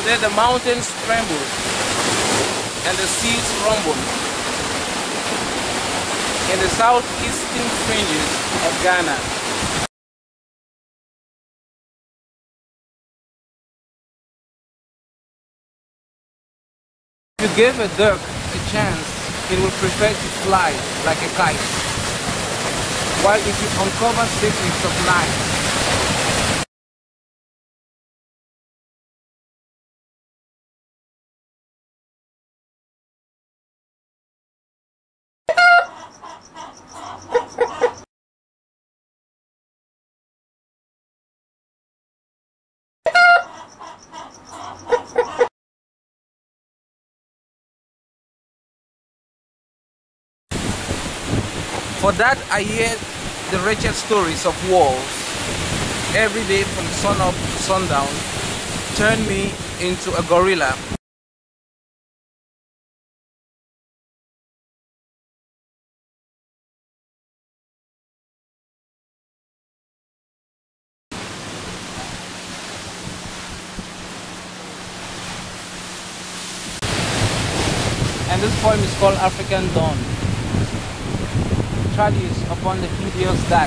Then the mountains tremble and the seas rumble in the southeastern fringes of Ghana. If you give a duck a chance, it will prefer to fly like a kite. While if you uncover secrets of life, for that I hear the wretched stories of wars every day from sun up to sundown. Turn me into a gorilla. And this poem is called African Dawn. Tragedies upon the hideous dark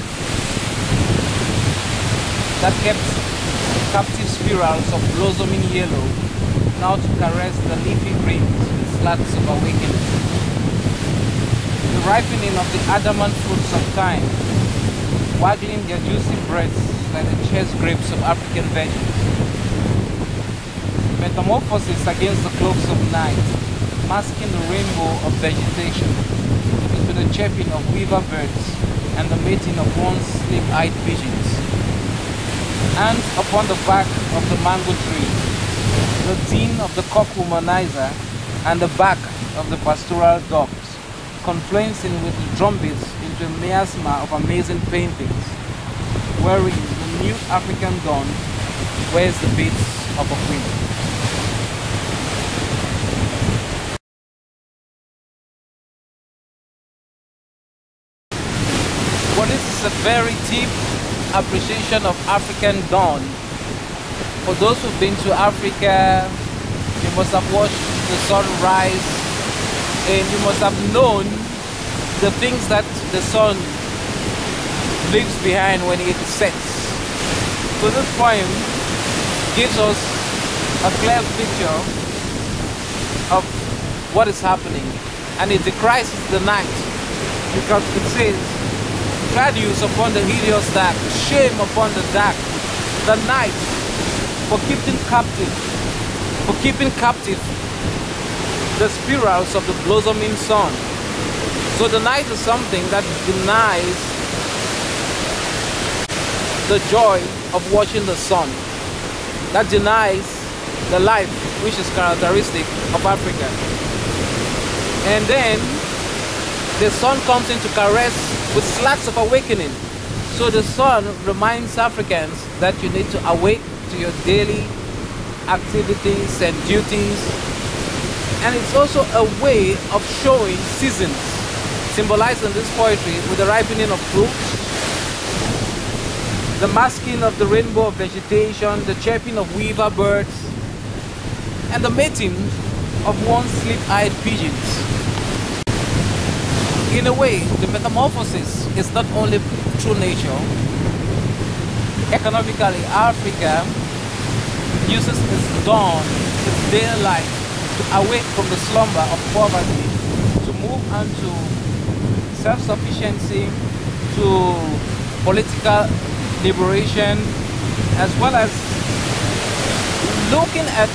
that kept captive spirals of blossoming yellow, now to caress the leafy greens with slats of awakening. The ripening of the adamant fruits of time, waggling their juicy breaths like the chest grapes of African virgins. Metamorphosis against the cloaks of night, masking the rainbow of vegetation into the chirping of weaver birds and the mating of once sleep-eyed pigeons. And upon the back of the mango tree, the din of the cock womanizer and the back of the pastoral dogs, confluencing with the drumbeats into a miasma of amazing paintings, wherein the new African dawn wears the beats of a queen. Well, this is a very deep appreciation of African dawn. For those who've been to Africa, you must have watched the sun rise, and you must have known the things that the sun leaves behind when it sets. So this poem gives us a clear picture of what is happening, and it decries the night, because it says, "Tragedies upon the hideous dark, shame upon the dark, the night, for keeping captive the spirals of the blossoming sun." So the night is something that denies the joy of watching the sun, that denies the life which is characteristic of Africa. And then the sun comes in to caress with slats of awakening. So the sun reminds Africans that you need to awake to your daily activities and duties. And it's also a way of showing seasons, symbolized in this poetry with the ripening of fruits, the masking of the rainbow of vegetation, the chirping of weaver birds, and the mating of once sleep-eyed pigeons. In a way, the metamorphosis is not only through nature. Economically, Africa uses its dawn, its daylight, to awake from the slumber of poverty, to move on to self-sufficiency, to political liberation, as well as looking at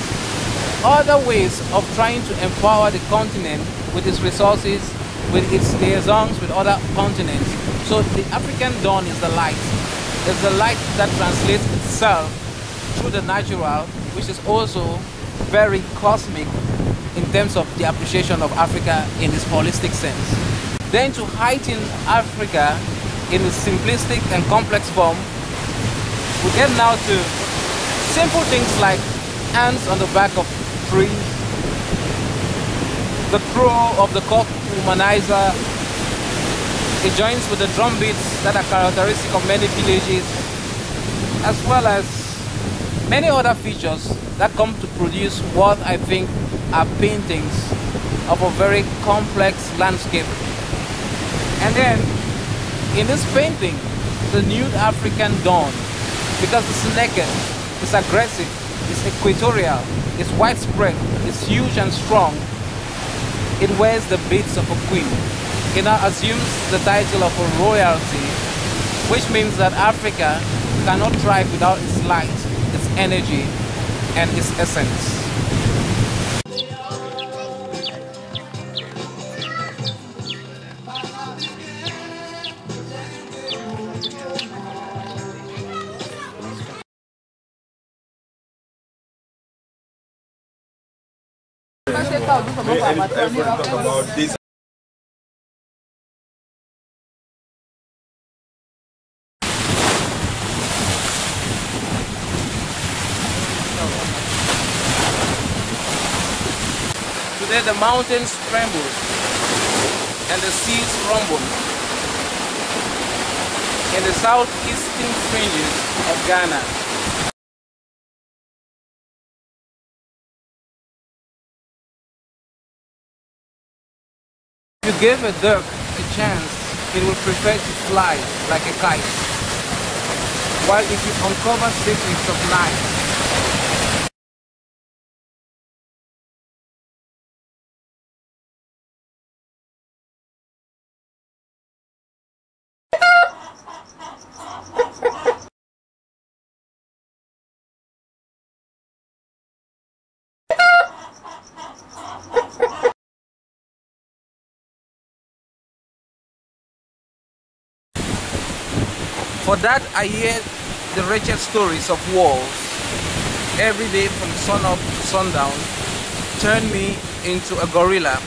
other ways of trying to empower the continent with its resources, with its liaisons with other continents. So the African dawn is the light. It's the light that translates itself through the natural, which is also very cosmic in terms of the appreciation of Africa in its holistic sense. Then to heighten Africa in its simplistic and complex form, we get now to simple things like ants on the back of trees, the crow of the cock womanizer. It joins with the drum beats that are characteristic of many villages, as well as Many other features that come to produce what I think are paintings of a very complex landscape. And then, in this painting, the nude African dawn, because it's naked, it's aggressive, it's equatorial, it's widespread, it's huge and strong, it wears the beads of a queen. It now assumes the title of a royalty, which means that Africa cannot thrive without its light, its energy, and its essence. About this. Today the mountains tremble and the seas rumble in the southeastern fringes of Ghana. If you give a duck a chance, it will prefer to fly like a kite. While if you uncover secrets of life, for that I hear the wretched stories of wars every day from sun up to sundown. Turn me into a gorilla.